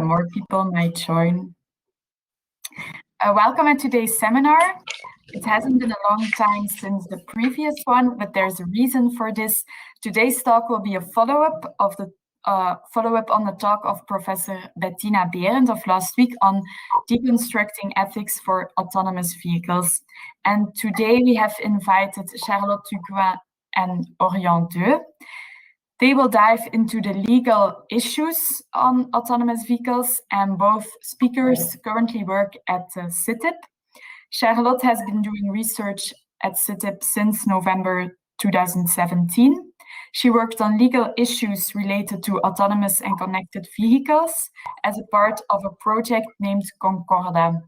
more people might join. Welcome at today's seminar. It hasn't been a long time since the previous one, but there's a reason for this. Today's talk will be a follow-up on the talk of Professor Bettina Berend of last week on deconstructing ethics for autonomous vehicles. And today we have invited Charlotte Ducuing and Orian Dheu. They will dive into the legal issues on autonomous vehicles, and both speakers currently work at CIF. Charlotte has been doing research at CIF since November 2017. She worked on legal issues related to autonomous and connected vehicles as a part of a project named Concorda.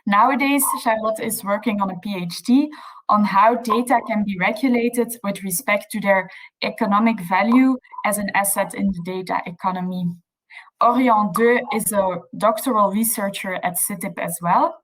Nowadays, Charlotte is working on a PhD on how data can be regulated with respect to their economic value as an asset in the data economy. Orian Dheu is a doctoral researcher at CIF as well.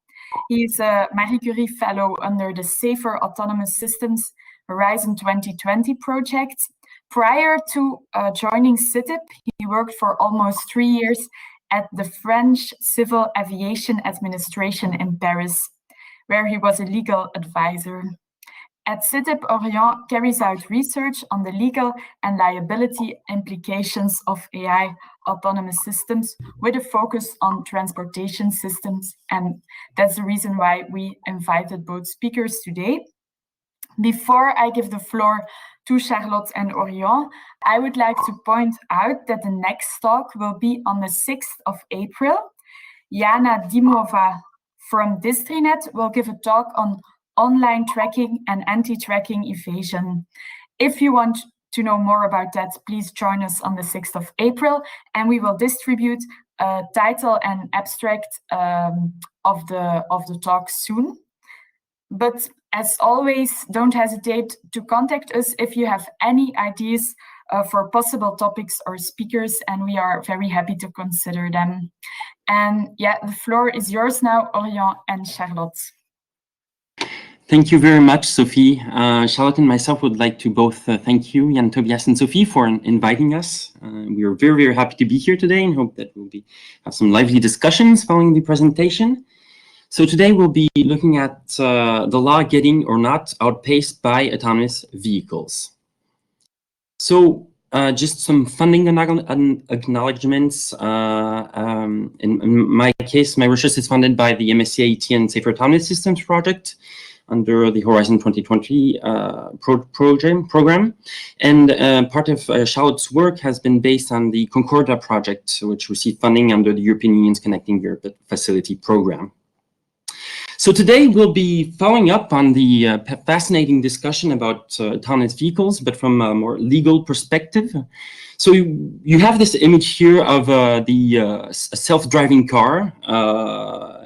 He is a Marie Curie Fellow under the Safer Autonomous Systems Horizon 2020 project. Prior to joining CIF, he worked for almost 3 years at the French Civil Aviation Administration in Paris, where he was a legal advisor. At CIF, Orian carries out research on the legal and liability implications of AI autonomous systems with a focus on transportation systems. And that's the reason why we invited both speakers today. Before I give the floor to Charlotte and Orian, I would like to point out that the next talk will be on the 6th of April. Jana Dimova from Distrinet will give a talk on online tracking and anti-tracking evasion. If you want to know more about that, please join us on the 6th of April, and we will distribute a title and abstract of the talk soon. But as always, don't hesitate to contact us if you have any ideas for possible topics or speakers, and we are very happy to consider them. And yeah, the floor is yours now, Orian and Charlotte. Thank you very much, Sophie. Charlotte and myself would like to both thank you, Jan, Tobias, and Sophie, for inviting us. We are very, very happy to be here today and hope that we'll have some lively discussions following the presentation. So today we'll be looking at the law getting or not outpaced by autonomous vehicles. So just some funding acknowledgements. In my case, my research is funded by the MSc and Safer Autonomous Systems project under the Horizon 2020 program. And part of Charlotte's work has been based on the Concorda project, which received funding under the European Union's Connecting Europe Facility program. So today we'll be following up on the fascinating discussion about autonomous vehicles, but from a more legal perspective. So you have this image here of a self-driving car,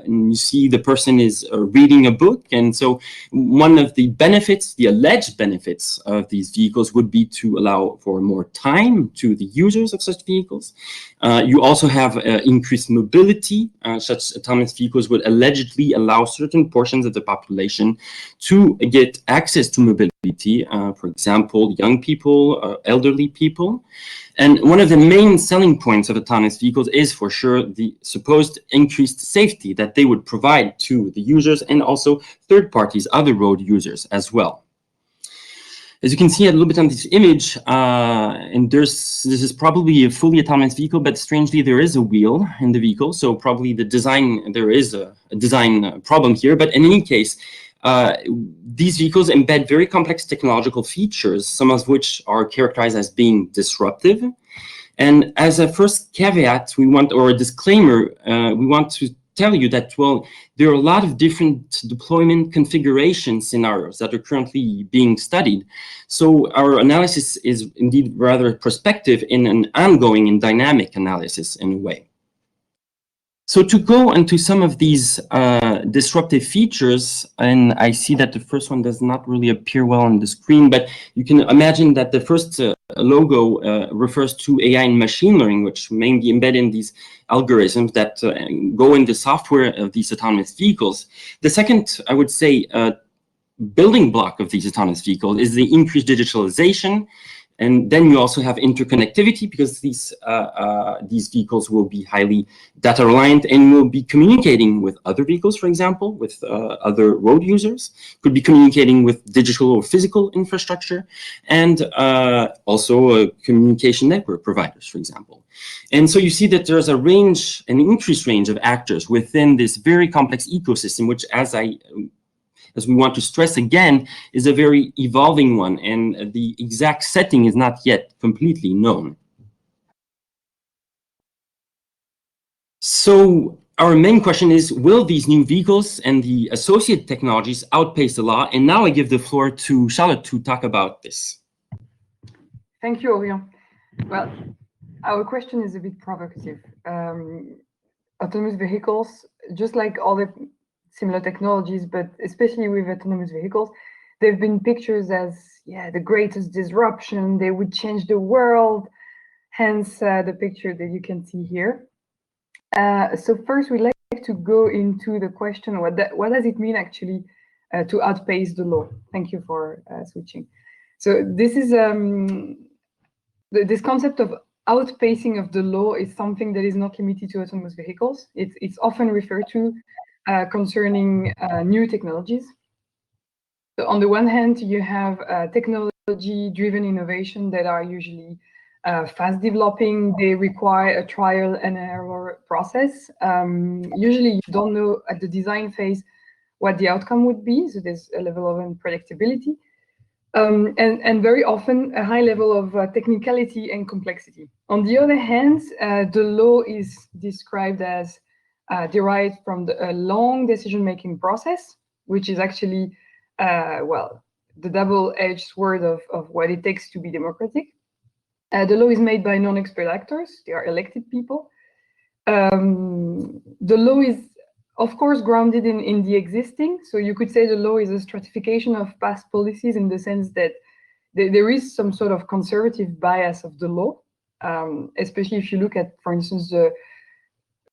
and you see the person is reading a book. And so one of the benefits, the alleged benefits of these vehicles would be to allow for more time to the users of such vehicles. You also have increased mobility. Such autonomous vehicles would allegedly allow certain portions of the population to get access to mobility, for example, young people, elderly people. And one of the main selling points of autonomous vehicles is for sure the supposed increased safety that they would provide to the users and also third parties, other road users as well. As you can see a little bit on this image, and this is probably a fully autonomous vehicle, but strangely there is a wheel in the vehicle. So probably the design, there is a design problem here, but in any case, these vehicles embed very complex technological features, some of which are characterized as being disruptive. And as a first caveat, or a disclaimer, we want to tell you that, well, there are a lot of different deployment configuration scenarios that are currently being studied. So our analysis is indeed rather prospective in an ongoing and dynamic analysis in a way. So to go into some of these disruptive features, and I see that the first one does not really appear well on the screen, but you can imagine that the first logo refers to AI and machine learning, which may be embedded in these algorithms that go in the software of these autonomous vehicles. The second, I would say, building block of these autonomous vehicles is the increased digitalization And then you also have interconnectivity, because these vehicles will be highly data reliant and will be communicating with other vehicles, for example, with other road users, could be communicating with digital or physical infrastructure, and also communication network providers, for example. And so you see that there's a range, an increased range of actors within this very complex ecosystem, which, as we want to stress again, is a very evolving one, and the exact setting is not yet completely known. So our main question is, will these new vehicles and the associated technologies outpace the law? And now I give the floor to Charlotte to talk about this. Thank you, Orion. Well, our question is a bit provocative. Autonomous vehicles, just like other similar technologies, but especially with autonomous vehicles, they've been pictured as, the greatest disruption. They would change the world, hence the picture that you can see here. So first, we'd like to go into the question, what does it mean actually to outpace the law? Thank you for switching. So this is this concept of outpacing of the law is something that is not limited to autonomous vehicles. It's often referred to concerning new technologies. So on the one hand, you have technology-driven innovation that are usually fast developing. They require a trial and error process. Usually you don't know at the design phase what the outcome would be, so there's a level of unpredictability. And very often a high level of technicality and complexity. On the other hand, the law is described as derived from a long decision-making process, which is actually, the double-edged sword of what it takes to be democratic. The law is made by non-expert actors. They are elected people. The law is, of course, grounded in the existing. So you could say the law is a stratification of past policies, in the sense that there is some sort of conservative bias of the law, especially if you look at, for instance,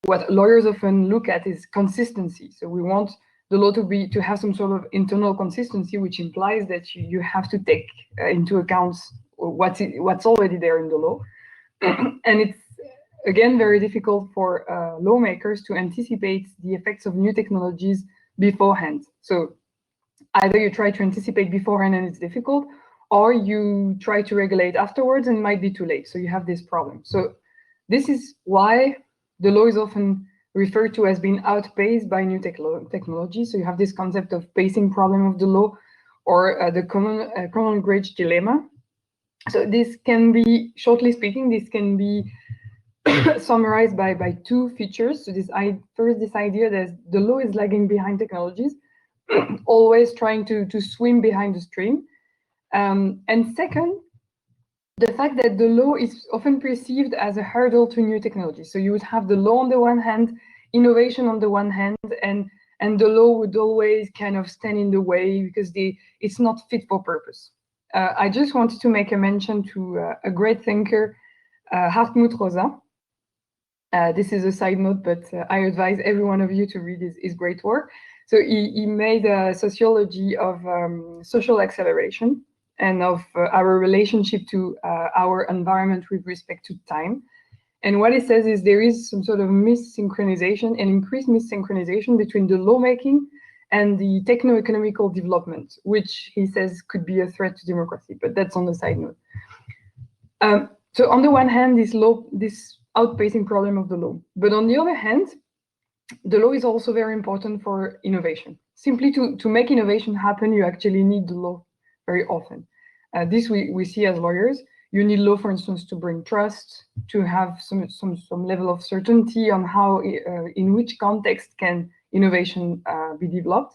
what lawyers often look at is consistency. So we want the law to have some sort of internal consistency, which implies that you have to take into account what's already there in the law. And it's, again, very difficult for lawmakers to anticipate the effects of new technologies beforehand. So either you try to anticipate beforehand and it's difficult, or you try to regulate afterwards and it might be too late. So you have this problem. So this is why the law is often referred to as being outpaced by new technology. So you have this concept of pacing problem of the law, or the common grade dilemma. So this can be, shortly speaking, this can be summarized by two features. So first, this idea that the law is lagging behind technologies, always trying to swim behind the stream. And second, the fact that the law is often perceived as a hurdle to new technology. So you would have the law on the one hand, innovation on the one hand, and the law would always kind of stand in the way because it's not fit for purpose. I just wanted to make a mention to a great thinker, Hartmut Rosa. This is a side note, but I advise every one of you to read his great work. So he made a sociology of social acceleration and of our relationship to our environment with respect to time. And what he says is there is some sort of missynchronization and increased missynchronization between the lawmaking and the techno-economical development, which he says could be a threat to democracy, but that's on the side note. So on the one hand, this outpacing problem of the law, but on the other hand, the law is also very important for innovation. Simply to make innovation happen, you actually need the law very often. This we see as lawyers. You need law, for instance, to bring trust, to have some level of certainty on how, in which context can innovation be developed.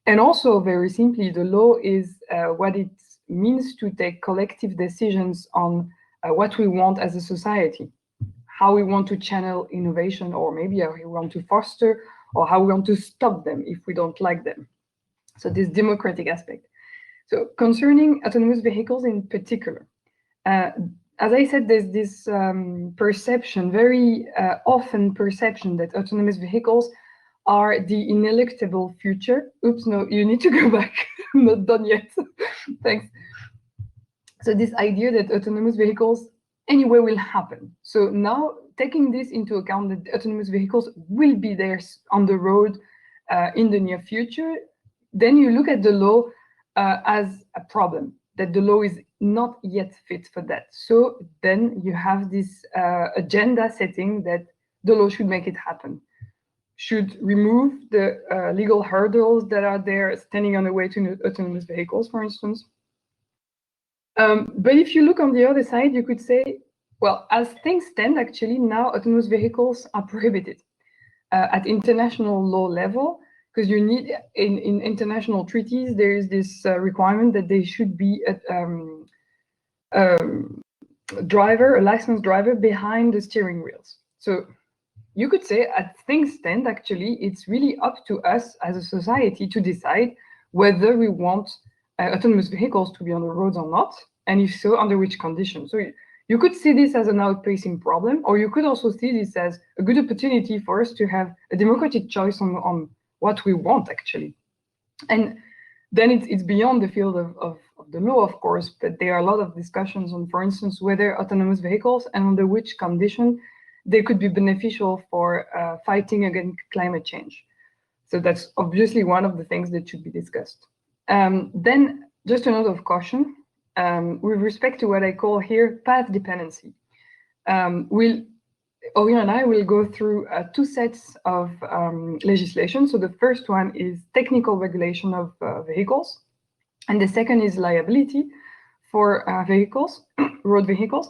And also, very simply, the law is what it means to take collective decisions on what we want as a society, how we want to channel innovation, or maybe how we want to foster, or how we want to stop them if we don't like them. So this democratic aspect. So concerning autonomous vehicles in particular, as I said, there's this perception, very often perception, that autonomous vehicles are the ineluctable future. Oops, no, you need to go back. I'm not done yet. Thanks. So this idea that autonomous vehicles anyway will happen. So now taking this into account that autonomous vehicles will be there on the road in the near future, then you look at the law as a problem, that the law is not yet fit for that. So then you have this agenda setting that the law should make it happen, should remove the legal hurdles that are there standing on the way to autonomous vehicles, for instance. But if you look on the other side, you could say, well, as things stand, actually, now autonomous vehicles are prohibited at international law level, because you need, in international treaties, there is this requirement that they should be a licensed driver behind the steering wheels. So you could say, as things stand, actually, it's really up to us as a society to decide whether we want autonomous vehicles to be on the roads or not, and if so, under which conditions. So you could see this as an outpacing problem, or you could also see this as a good opportunity for us to have a democratic choice on what we want, actually. And then it's beyond the field of the law, of course, but there are a lot of discussions on, for instance, whether autonomous vehicles and under which condition they could be beneficial for fighting against climate change. So that's obviously one of the things that should be discussed. Then just a note of caution with respect to what I call here path dependency. Orian and I will go through two sets of legislation. So the first one is technical regulation of vehicles, and the second is liability for vehicles, road vehicles.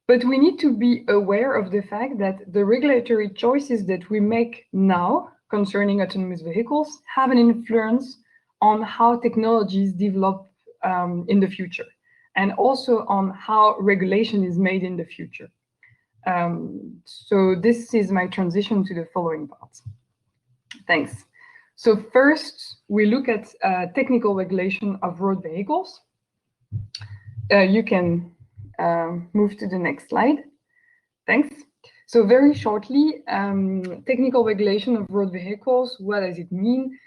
But we need to be aware of the fact that the regulatory choices that we make now concerning autonomous vehicles have an influence on how technologies develop in the future, and also on how regulation is made in the future. So this is my transition to the following parts. Thanks. So first, we look at technical regulation of road vehicles. You can move to the next slide. Thanks. So very shortly, technical regulation of road vehicles, what does it mean?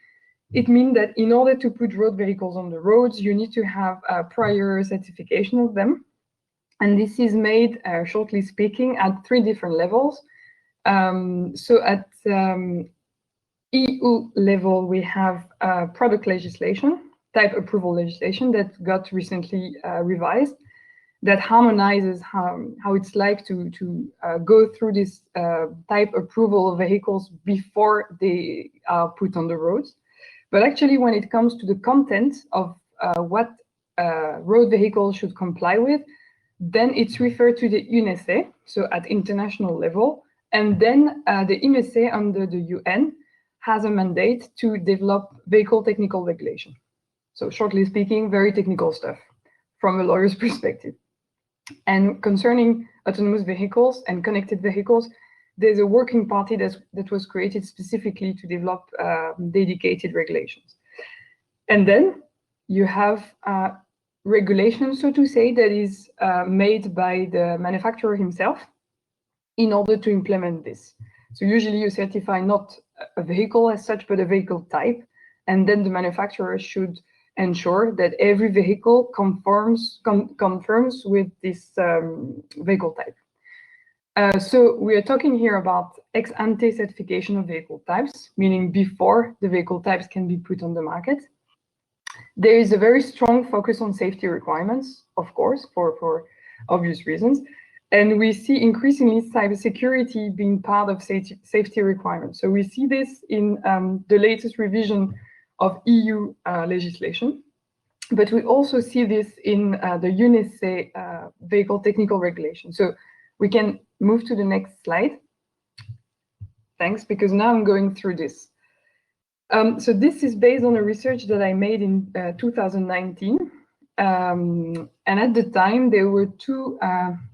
It means that in order to put road vehicles on the roads, you need to have a prior certification of them. And this is made, shortly speaking, at 3 different levels. So at EU level, we have product legislation, type approval legislation that got recently revised, that harmonizes how it's like to go through this type approval of vehicles before they are put on the roads. But actually, when it comes to the content of what road vehicles should comply with, then it's referred to the UNECE, so at international level, and then the UNECE under the UN has a mandate to develop vehicle technical regulation. So shortly speaking, very technical stuff from a lawyer's perspective. And concerning autonomous vehicles and connected vehicles, there's a working party that was created specifically to develop dedicated regulations. And then you have regulation, so to say, that is made by the manufacturer himself in order to implement this. So usually you certify not a vehicle as such, but a vehicle type, and then the manufacturer should ensure that every vehicle confirms with this vehicle type. So we are talking here about ex ante certification of vehicle types, meaning before the vehicle types can be put on the market. There is a very strong focus on safety requirements, of course, for obvious reasons. And we see increasingly cybersecurity being part of safety requirements. So we see this in the latest revision of EU legislation. But we also see this in the UNECE vehicle technical regulation. So we can move to the next slide. Thanks, because now I'm going through this. So this is based on a research that I made in 2019. And at the time, there were 2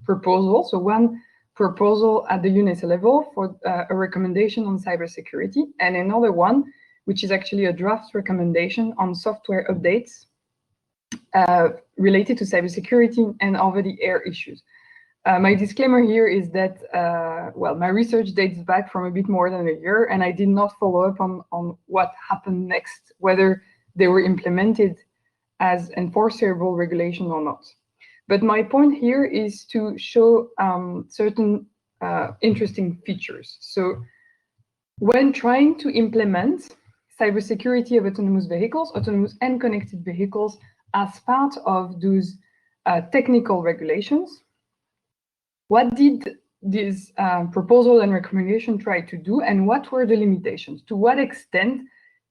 proposals. So one proposal at the UNECE level for a recommendation on cybersecurity, and another one, which is actually a draft recommendation on software updates related to cybersecurity and over-the-air issues. My disclaimer here is that, well, my research dates back from a bit more than a year, and I did not follow up on what happened next, whether they were implemented as enforceable regulation or not. But my point here is to show certain interesting features. So when trying to implement cybersecurity of autonomous vehicles, autonomous and connected vehicles, as part of those technical regulations, what did this proposal and recommendation try to do, and what were the limitations? To what extent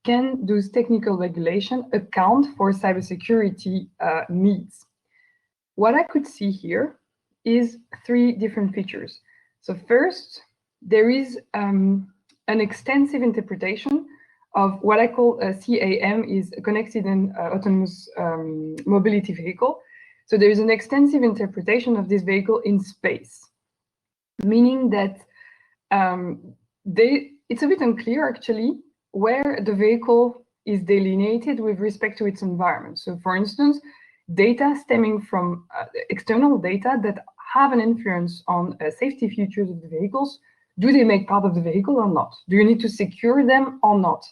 can those technical regulations account for cybersecurity needs? What I could see here is three different features. So first, there is an extensive interpretation of what I call a CAM, is a connected and autonomous mobility vehicle. So there is an extensive interpretation of this vehicle in space, meaning that it's a bit unclear actually where the vehicle is delineated with respect to its environment. So for instance, data stemming from external data that have an influence on safety features of the vehicles, do they make part of the vehicle or not? Do you need to secure them or not?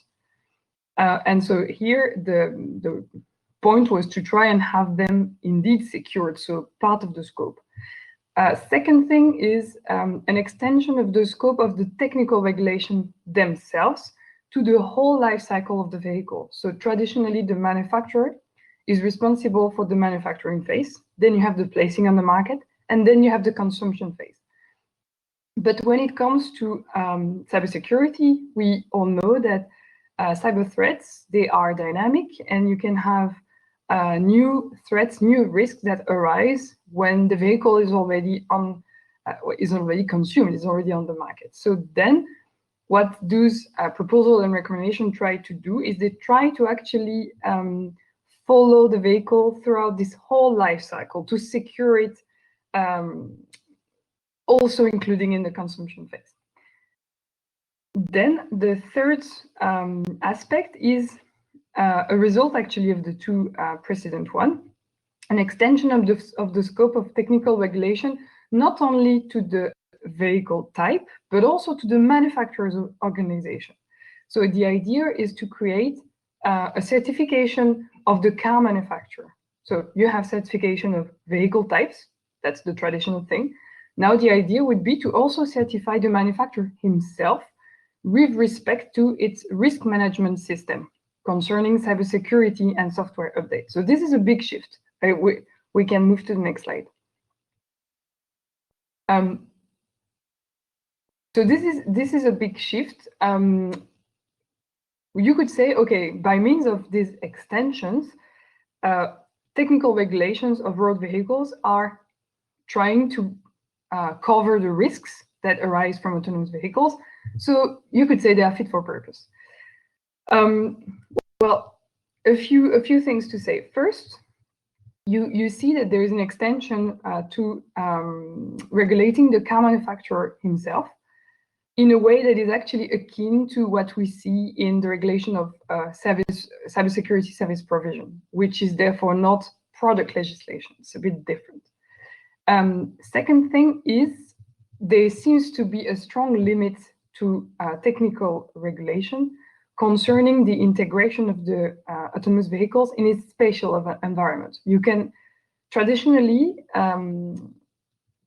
And so here the point was to try and have them indeed secured, so part of the scope. Second thing is an extension of the scope of the technical regulation themselves to the whole life cycle of the vehicle. So traditionally, the manufacturer is responsible for the manufacturing phase, then you have the placing on the market, and then you have the consumption phase. But when it comes to cybersecurity, we all know that cyber threats, they are dynamic, and you can have new threats, new risks that arise when the vehicle is already consumed, is already on the market. So then what those proposal and recommendation try to do is they try to actually follow the vehicle throughout this whole life cycle to secure it, also including in the consumption phase. Then the third aspect is a result actually of the two precedent one, an extension of the scope of technical regulation, not only to the vehicle type, but also to the manufacturer's organization. So the idea is to create a certification of the car manufacturer. So you have certification of vehicle types, that's the traditional thing. Now the idea would be to also certify the manufacturer himself with respect to its risk management system concerning cybersecurity and software updates. So this is a big shift. We can move to the next slide. So this is a big shift. You could say, okay, by means of these extensions, technical regulations of road vehicles are trying to cover the risks that arise from autonomous vehicles. So you could say they are fit for purpose. Well, a few things to say. First, you see that there is an extension to regulating the car manufacturer himself in a way that is actually akin to what we see in the regulation of cybersecurity service provision, which is therefore not product legislation. It's a bit different. Second thing is there seems to be a strong limit to technical regulation concerning the integration of the autonomous vehicles in its spatial environment. You can traditionally,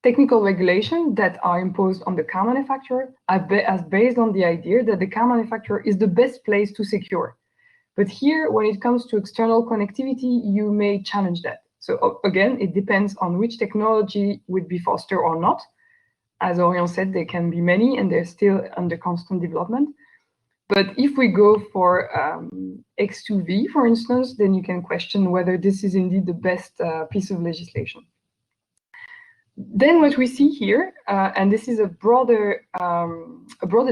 technical regulation that are imposed on the car manufacturer as based on the idea that the car manufacturer is the best place to secure. But here, when it comes to external connectivity, you may challenge that. So again, it depends on which technology would be faster or not. As Orion said, there can be many and they're still under constant development. But if we go for X2V, for instance, then you can question whether this is indeed the best piece of legislation. Then what we see here, and this is a broader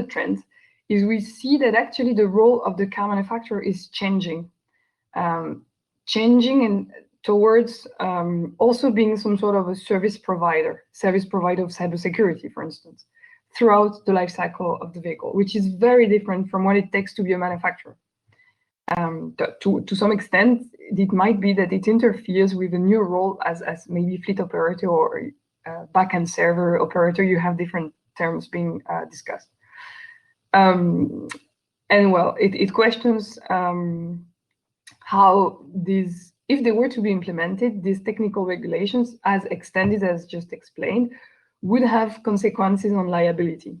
trend, is we see that actually the role of the car manufacturer is changing and towards also being some sort of a service provider of cybersecurity, for instance, throughout the life cycle of the vehicle, which is very different from what it takes to be a manufacturer. To some extent, it might be that it interferes with a new role as maybe fleet operator or backend server operator. You have different terms being discussed. And well, it questions how these if they were to be implemented, these technical regulations, as extended as just explained, would have consequences on liability.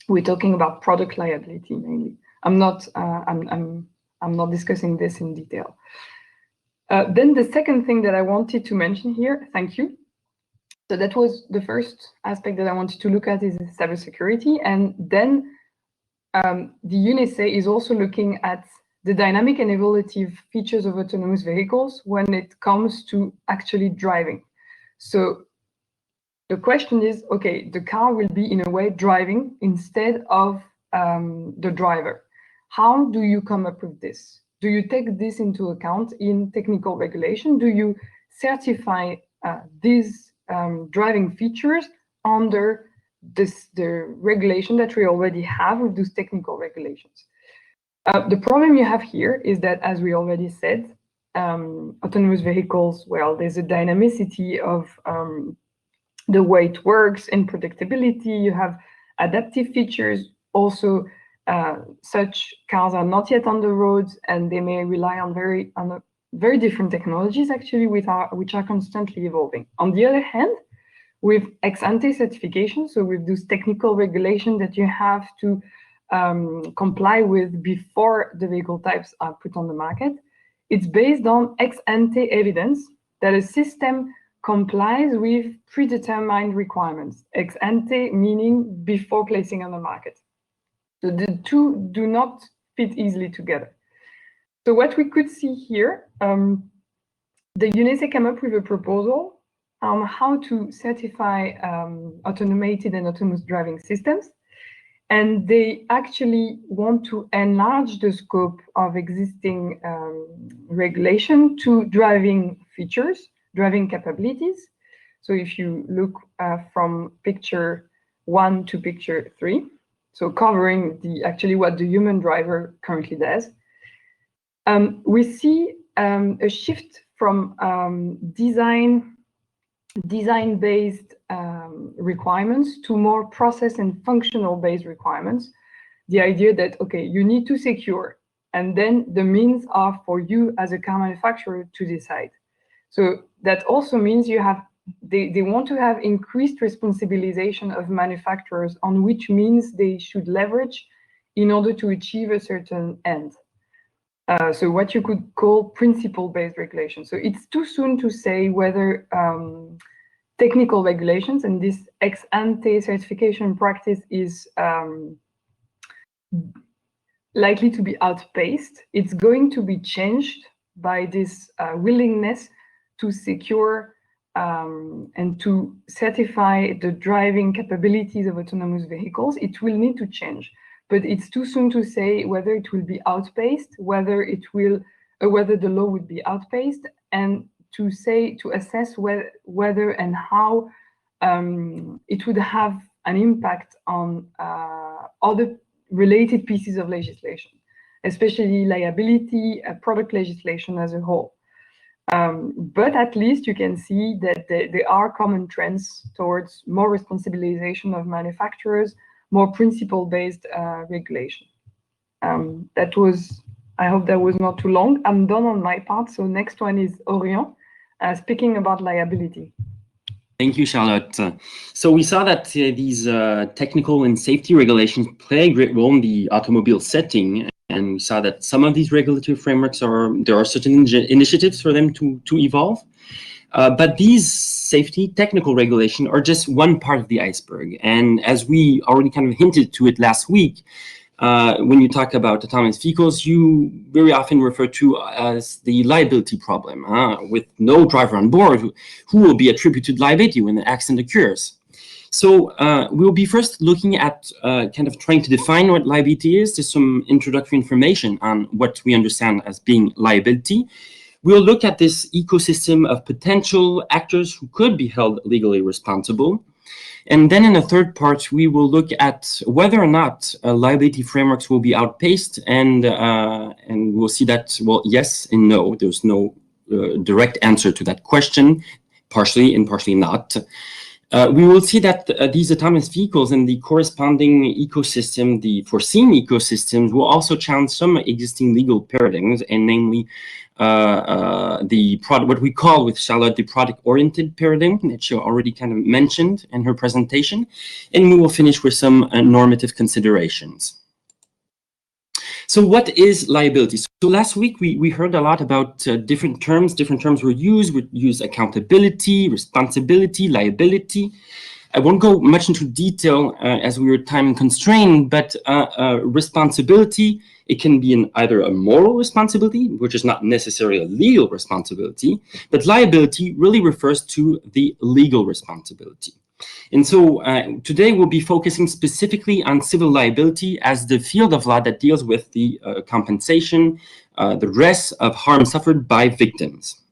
We're talking about product liability mainly. I'm not discussing this in detail. Then the second thing that I wanted to mention here, thank you. So that was the first aspect that I wanted to look at, is cybersecurity. And then the UNESA is also looking at the dynamic and evolutive features of autonomous vehicles when it comes to actually driving. So the question is, okay, the car will be in a way driving instead of the driver. How do you come up with this? Do you take this into account in technical regulation? Do you certify these driving features under the regulation that we already have with those technical regulations? The problem you have here is that, as we already said, autonomous vehicles, well, there's a dynamicity of the way it works and predictability. You have adaptive features. Also, such cars are not yet on the roads, and they may rely on very different technologies, actually, which are constantly evolving. On the other hand, with ex-ante certification, so with those technical regulations that you have to comply with before the vehicle types are put on the market, it's based on ex-ante evidence that a system complies with predetermined requirements. Ex-ante meaning before placing on the market. So the two do not fit easily together. So what we could see here, the UNESA came up with a proposal on how to certify automated and autonomous driving systems. And they actually want to enlarge the scope of existing regulation to driving features, driving capabilities. So if you look from picture 1 to picture 3, so covering actually what the human driver currently does, we see a shift from design-based requirements to more process and functional-based requirements. The idea that, okay, you need to secure, and then the means are for you as a car manufacturer to decide. So that also means they want to have increased responsibilization of manufacturers on which means they should leverage in order to achieve a certain end. So what you could call principle-based regulation. So it's too soon to say whether technical regulations and this ex-ante certification practice is likely to be outpaced. It's going to be changed by this willingness to secure and to certify the driving capabilities of autonomous vehicles. It will need to change, but it's too soon to say whether it will be outpaced, whether the law would be outpaced, and to assess whether and how it would have an impact on other related pieces of legislation, especially liability, product legislation as a whole. But at least you can see that there are common trends towards more responsibilization of manufacturers, more principle-based regulation. I hope that was not too long. I'm done on my part. So next one is Orian, speaking about liability. Thank you, Charlotte. So we saw that these technical and safety regulations play a great role in the automobile setting. And we saw that some of these regulatory frameworks there are certain initiatives for them to evolve. But these safety technical regulations are just one part of the iceberg. And as we already kind of hinted to it last week, when you talk about autonomous vehicles, you very often refer to as the liability problem, with no driver on board who will be attributed liability when the accident occurs. So we'll be first looking at kind of trying to define what liability is. There's some introductory information on what we understand as being liability. We'll look at this ecosystem of potential actors who could be held legally responsible. And then in the third part, we will look at whether or not liability frameworks will be outpaced, and we'll see that, well, yes and no. There's no direct answer to that question, partially and partially not. We will see that these autonomous vehicles and the corresponding ecosystem, the foreseen ecosystems, will also challenge some existing legal paradigms, and namely what we call with Charlotte the product-oriented paradigm that she already kind of mentioned in her presentation, and we will finish with some normative considerations. So what is liability? So last week we heard a lot about different terms. Different terms were used. We use accountability, responsibility, liability. I won't go much into detail as we were time constrained, but responsibility, it can be either a moral responsibility, which is not necessarily a legal responsibility, but liability really refers to the legal responsibility. And so today we'll be focusing specifically on civil liability as the field of law that deals with the compensation, the redress of harm suffered by victims.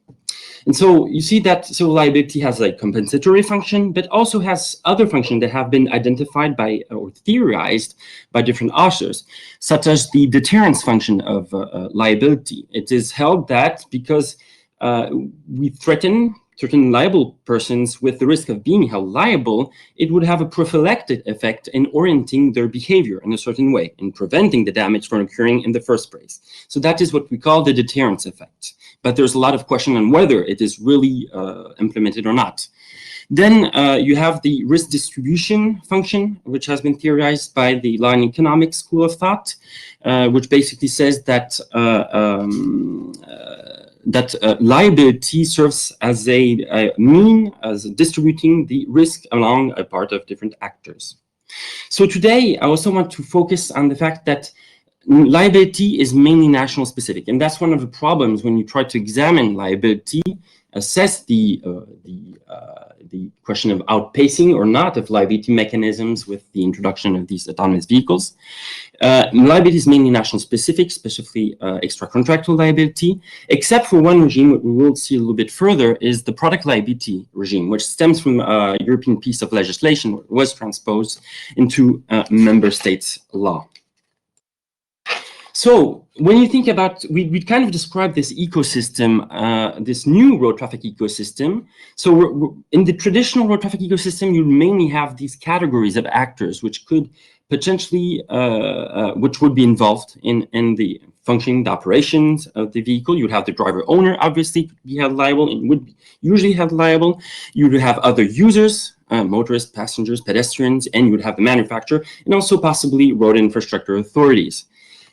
And so you see that civil liability has a compensatory function, but also has other functions that have been identified by or theorized by different authors, such as the deterrence function of liability. It is held that because we threaten certain liable persons with the risk of being held liable, it would have a prophylactic effect in orienting their behavior in a certain way, in preventing the damage from occurring in the first place. So that is what we call the deterrence effect. But there's a lot of question on whether it is really implemented or not. Then you have the risk distribution function, which has been theorized by the law and economics school of thought, which basically says that liability serves as a mean as distributing the risk along a part of different actors. So today, I also want to focus on the fact that liability is mainly national specific, and that's one of the problems when you try to examine liability, assess the question of outpacing or not of liability mechanisms with the introduction of these autonomous vehicles. Liability is mainly national specific, especially extra-contractual liability, except for one regime, what we will see a little bit further, is the product liability regime, which stems from a European piece of legislation that was transposed into member states' law. So when you think about, we kind of describe this ecosystem, this new road traffic ecosystem. So in the traditional road traffic ecosystem, you mainly have these categories of actors, which could potentially, which would be involved in the functioning, the operations of the vehicle. You'd have the driver owner, obviously, be held liable and would be usually held liable. You would have other users, motorists, passengers, pedestrians, and you would have the manufacturer, and also possibly road infrastructure authorities.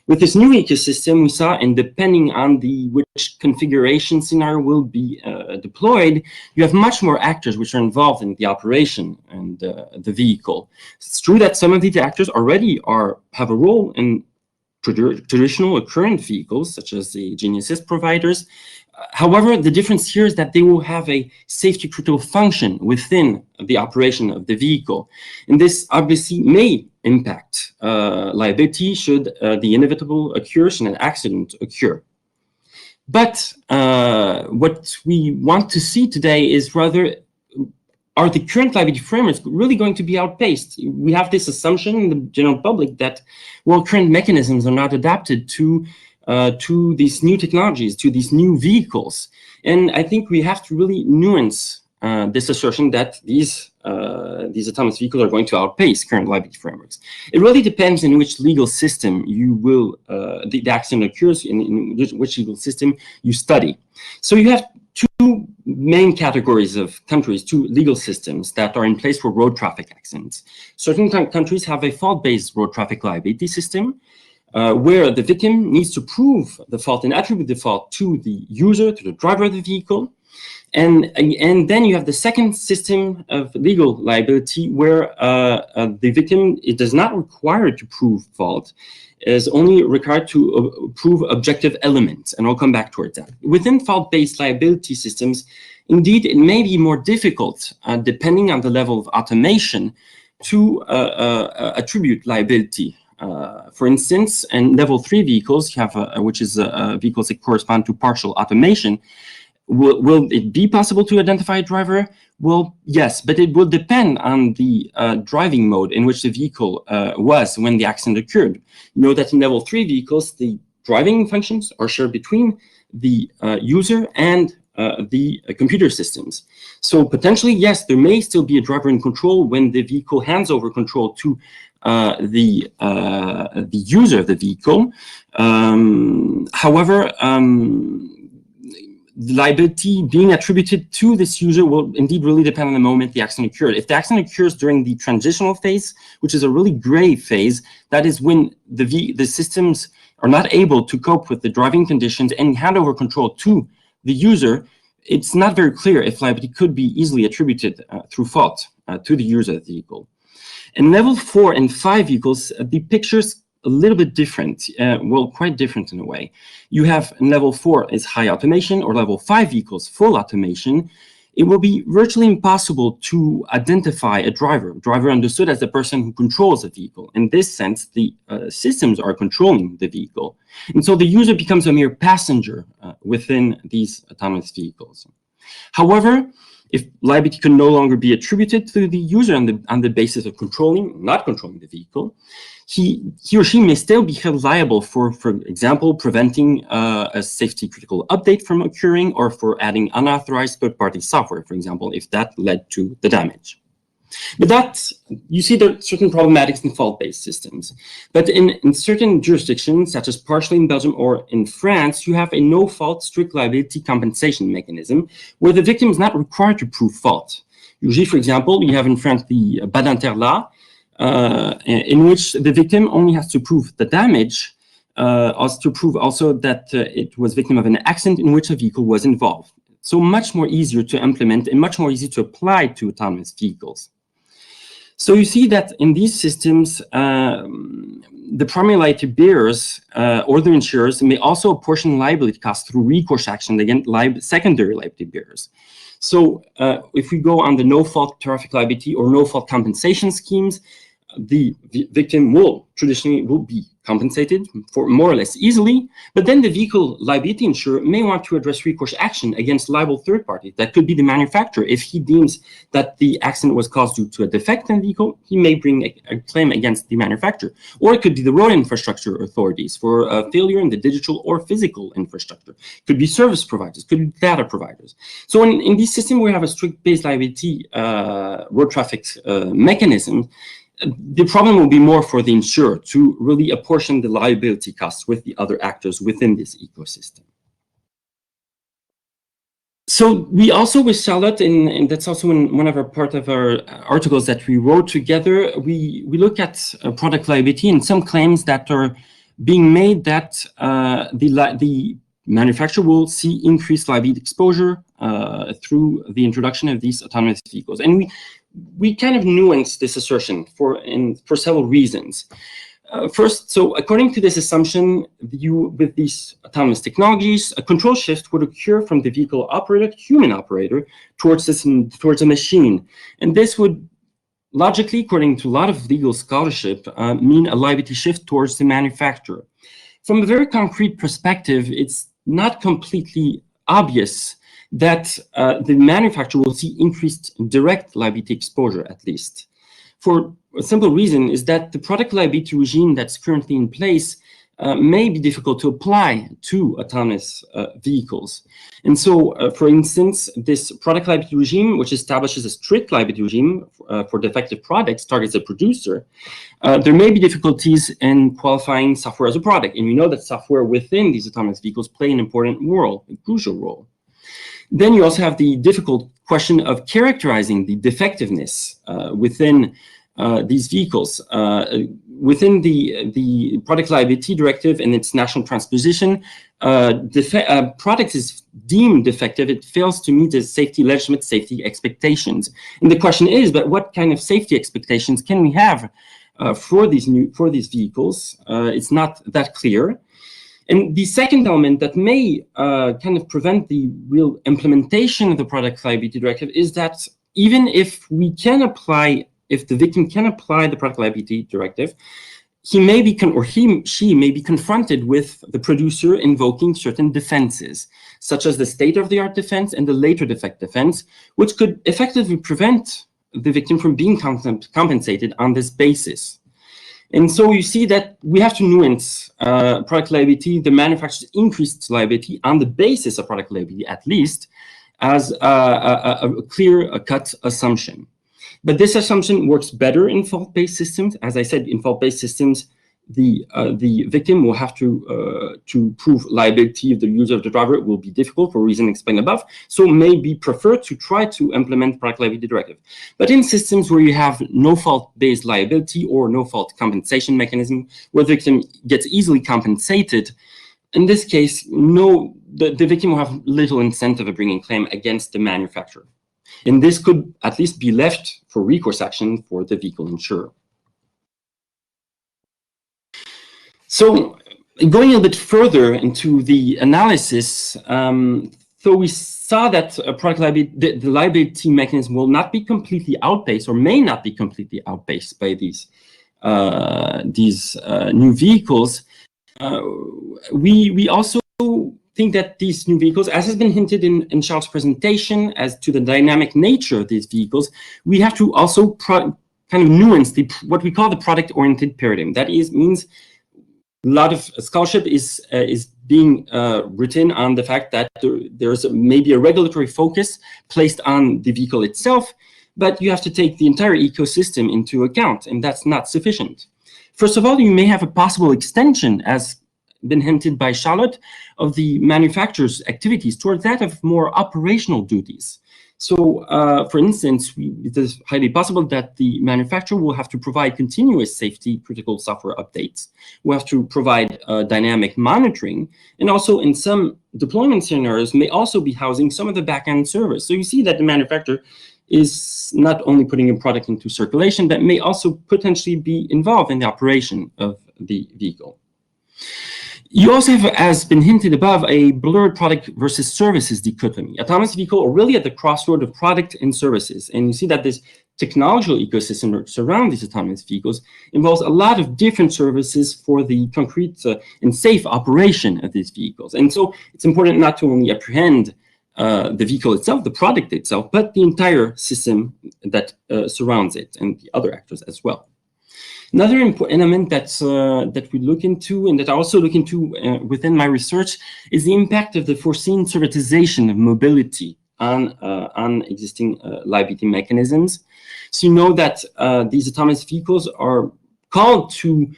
With this new ecosystem, we saw, and depending on which configuration scenario will be deployed, you have much more actors which are involved in the operation and the vehicle. It's true that some of these actors already have a role in traditional or current vehicles, such as the GNSS providers. However, the difference here is that they will have a safety critical function within the operation of the vehicle. And this obviously may impact liability should the inevitable occurrence and an accident occur. But what we want to see today is rather, are the current liability frameworks really going to be outpaced? We have this assumption in the general public that, well, current mechanisms are not adapted to these new technologies, to these new vehicles. And I think we have to really nuance this assertion that these autonomous vehicles are going to outpace current liability frameworks. It really depends in which legal system you will, the accident occurs, in which legal system you study. So you have two main categories of countries, two legal systems that are in place for road traffic accidents. Certain countries have a fault-based road traffic liability system, where the victim needs to prove the fault and attribute the fault to the user, to the driver of the vehicle. And then you have the second system of legal liability where the victim, it does not require to prove fault, is only required to prove objective elements, and I'll come back towards that. Within fault-based liability systems, indeed, it may be more difficult, depending on the level of automation, to attribute liability. For instance, in level 3 vehicles, you have which is vehicles that correspond to partial automation. Will it be possible to identify a driver? Well, yes, but it will depend on the driving mode in which the vehicle was when the accident occurred. You know that in level 3 vehicles, the driving functions are shared between the user and the computer systems. So potentially, yes, there may still be a driver in control when the vehicle hands over control to the user of the vehicle. However, the liability being attributed to this user will indeed really depend on the moment the accident occurred. If the accident occurs during the transitional phase, which is a really gray phase, that is when the systems are not able to cope with the driving conditions and hand over control to the user, it's not very clear if liability could be easily attributed through fault to the user of the vehicle. In level 4 and 5 vehicles, the picture's a little bit different, well, quite different in a way. You have in level 4 is high automation, or level 5 vehicles, full automation. It will be virtually impossible to identify a driver. Driver understood as the person who controls the vehicle. In this sense, the systems are controlling the vehicle. And so the user becomes a mere passenger within these autonomous vehicles. However, if liability can no longer be attributed to the user on the basis of not controlling the vehicle, he or she may still be held liable for example, preventing a safety critical update from occurring, or for adding unauthorized third-party software, for example, if that led to the damage. But you see there are certain problematics in fault-based systems. But in certain jurisdictions, such as partially in Belgium or in France, you have a no-fault strict liability compensation mechanism where the victim is not required to prove fault. Usually, for example, you have in France the Badinter law, in which the victim only has to prove the damage, also to prove also that it was victim of an accident in which a vehicle was involved. So much more easier to implement and much more easy to apply to autonomous vehicles. So you see that in these systems, the primary liability bearers or their insurers may also apportion liability costs through recourse action against secondary liability bearers. So if we go on the no-fault traffic liability or no-fault compensation schemes, the victim will traditionally be compensated for more or less easily, but then the vehicle liability insurer may want to address recourse action against liable third party. That could be the manufacturer. If he deems that the accident was caused due to a defect in the vehicle, he may bring a claim against the manufacturer. Or it could be the road infrastructure authorities for a failure in the digital or physical infrastructure. It could be service providers, could be data providers. So in this system, we have a strict base liability road traffic mechanism. The problem will be more for the insurer to really apportion the liability costs with the other actors within this ecosystem. So we also with Charlotte, and that's also in one of our part of our articles that we wrote together, we look at product liability and some claims that are being made that the manufacturer will see increased liability exposure through the introduction of these autonomous vehicles. And we kind of nuance this assertion for several reasons. First, so according to this assumption, with these autonomous technologies, a control shift would occur from the vehicle operator, human operator, towards a machine. And this would logically, according to a lot of legal scholarship, mean a liability shift towards the manufacturer. From a very concrete perspective, it's not completely obvious that the manufacturer will see increased direct liability exposure, at least. For a simple reason is that the product liability regime that's currently in place may be difficult to apply to autonomous vehicles. And so, for instance, this product liability regime, which establishes a strict liability regime for defective products, targets a producer, there may be difficulties in qualifying software as a product. And we know that software within these autonomous vehicles play an important role, a crucial role. Then you also have the difficult question of characterizing the defectiveness within these vehicles. Within the product liability directive and its national transposition, product is deemed defective. It fails to meet the legitimate safety expectations. And the question is, but what kind of safety expectations can we have for these vehicles? It's not that clear. And the second element that may kind of prevent the real implementation of the product liability directive is that even if the victim can apply the product liability directive, she may be confronted with the producer invoking certain defenses, such as the state-of-the-art defense and the later defect defense, which could effectively prevent the victim from being compensated on this basis. And so you see that we have to nuance product liability, the manufacturer's increased liability on the basis of product liability, at least, as a clear-cut assumption. But this assumption works better in fault-based systems. As I said, in fault-based systems, the victim will have to prove liability of the user of the driver. It will be difficult for reasons explained above, so it may be preferred to try to implement product liability directive. But in systems where you have no fault-based liability or no fault compensation mechanism, where the victim gets easily compensated, in this case, the victim will have little incentive of bringing claim against the manufacturer. And this could at least be left for recourse action for the vehicle insurer. So going a bit further into the analysis, so we saw that product liability, the liability mechanism will not be completely outpaced or may not be completely outpaced by these new vehicles. We also think that these new vehicles, as has been hinted in Charles' presentation, as to the dynamic nature of these vehicles, we have to also kind of nuance what we call the product-oriented paradigm. That means a lot of scholarship is being written on the fact that there's maybe a regulatory focus placed on the vehicle itself, but you have to take the entire ecosystem into account, and that's not sufficient. First of all, you may have a possible extension, as been hinted by Charlotte, of the manufacturer's activities towards that of more operational duties. So, for instance, it is highly possible that the manufacturer will have to provide continuous safety critical software updates, will have to provide dynamic monitoring, and also in some deployment scenarios may also be housing some of the back-end service. So you see that the manufacturer is not only putting a product into circulation, but may also potentially be involved in the operation of the vehicle. You also have, as been hinted above, a blurred product versus services dichotomy. Autonomous vehicle are really at the crossroad of product and services. And you see that this technological ecosystem that surrounds these autonomous vehicles involves a lot of different services for the concrete and safe operation of these vehicles. And so it's important not to only apprehend the vehicle itself, the product itself, but the entire system that surrounds it and the other actors as well. Another important element that we look into, and that I also look into within my research, is the impact of the foreseen servitization of mobility on existing liability mechanisms. So you know that these autonomous vehicles are called to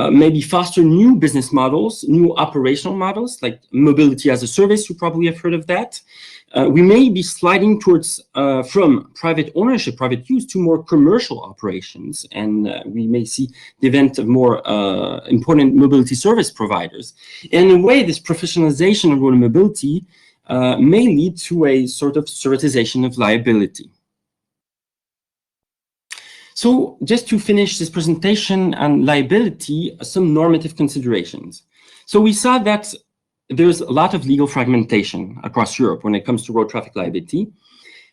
maybe foster new business models, new operational models, like mobility as a service. You probably have heard of that. We may be sliding towards from private ownership, private use, to more commercial operations, and we may see the event of more important mobility service providers. And in a way, this professionalization of road mobility may lead to a sort of servitization of liability. So just to finish this presentation on liability, some normative considerations. So we saw that there's a lot of legal fragmentation across Europe when it comes to road traffic liability.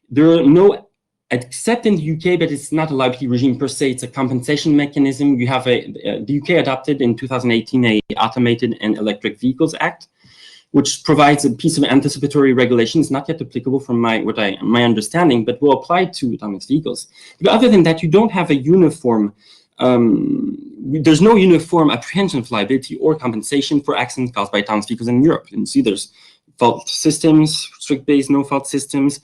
There are no, except in the UK, but it's not a liability regime per se, it's a compensation mechanism. You have the UK adopted in 2018 a Automated and Electric Vehicles Act, which provides a piece of anticipatory regulation. It's not yet applicable from my understanding, but will apply to autonomous vehicles. But other than that, you don't have a uniform, there's no uniform apprehension of liability or compensation for accidents caused by autonomous vehicles in Europe. And you see there's fault systems, strict-based no-fault systems.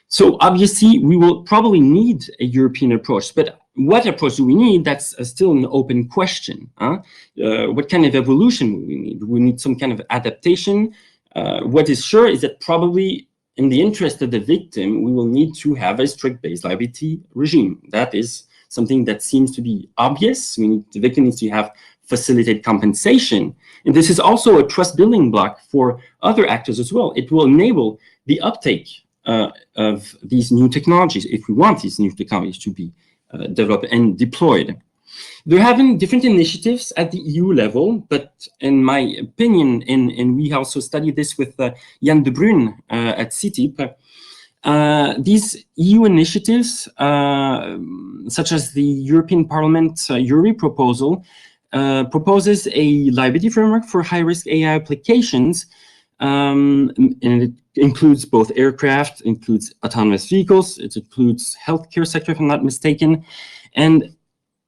So obviously, we will probably need a European approach, but what approach do we need? That's still an open question. What kind of evolution will we need? Do we need some kind of adaptation? What is sure is that probably in the interest of the victim, we will need to have a strict-based liability regime. That is something that seems to be obvious. The victim needs to have facilitated compensation. And this is also a trust-building block for other actors as well. It will enable the uptake of these new technologies, if we want these new technologies to be developed and deployed. There have been different initiatives at the EU level, but in my opinion, and we also studied this with Jan de Bruin at CIF, these EU initiatives, such as the European Parliament URI proposal, proposes a liability framework for high-risk AI applications, and it includes both aircraft, includes autonomous vehicles, it includes healthcare sector, if I'm not mistaken. And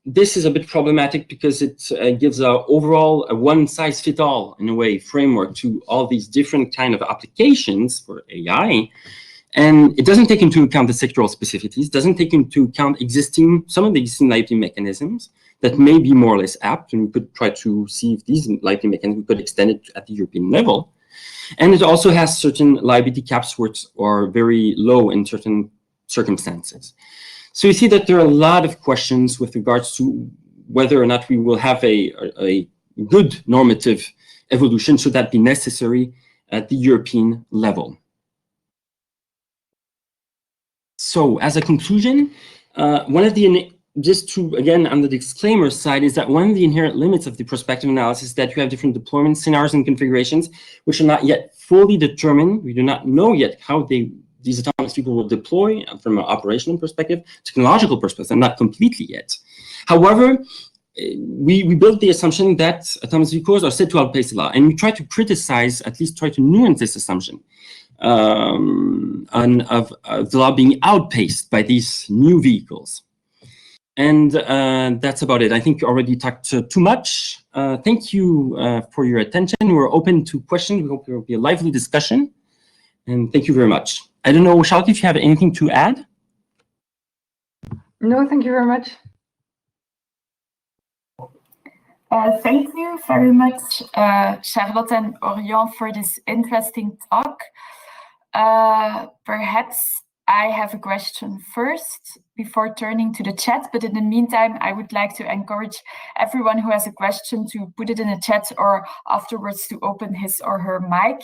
this is a bit problematic because it gives a overall a one-size-fits-all, in a way, framework to all these different kind of applications for AI. And it doesn't take into account the sectoral specificities, doesn't take into account some of the existing liability mechanisms that may be more or less apt, and we could try to see if these liability mechanisms we could extend it at the European level. And it also has certain liability caps which are very low in certain circumstances. So you see that there are a lot of questions with regards to whether or not we will have a good normative evolution, should that be necessary at the European level. So as a conclusion, just to, again, on the disclaimer side, is that one of the inherent limits of the prospective analysis is that you have different deployment scenarios and configurations, which are not yet fully determined. We do not know yet how these autonomous people will deploy from an operational perspective, technological perspective, not completely yet. However, we built the assumption that autonomous vehicles are said to outpace the law, and we try to criticize, at least try to nuance this assumption of the law being outpaced by these new vehicles. And that's about it. I think you already talked too much. Thank you for your attention. We're open to questions. We hope there will be a lively discussion. And thank you very much. I don't know, Charlotte, if you have anything to add? No, thank you very much. Thank you very much, Charlotte and Orion, for this interesting talk. Perhaps I have a question first before turning to the chat, but in the meantime, I would like to encourage everyone who has a question to put it in the chat or afterwards to open his or her mic.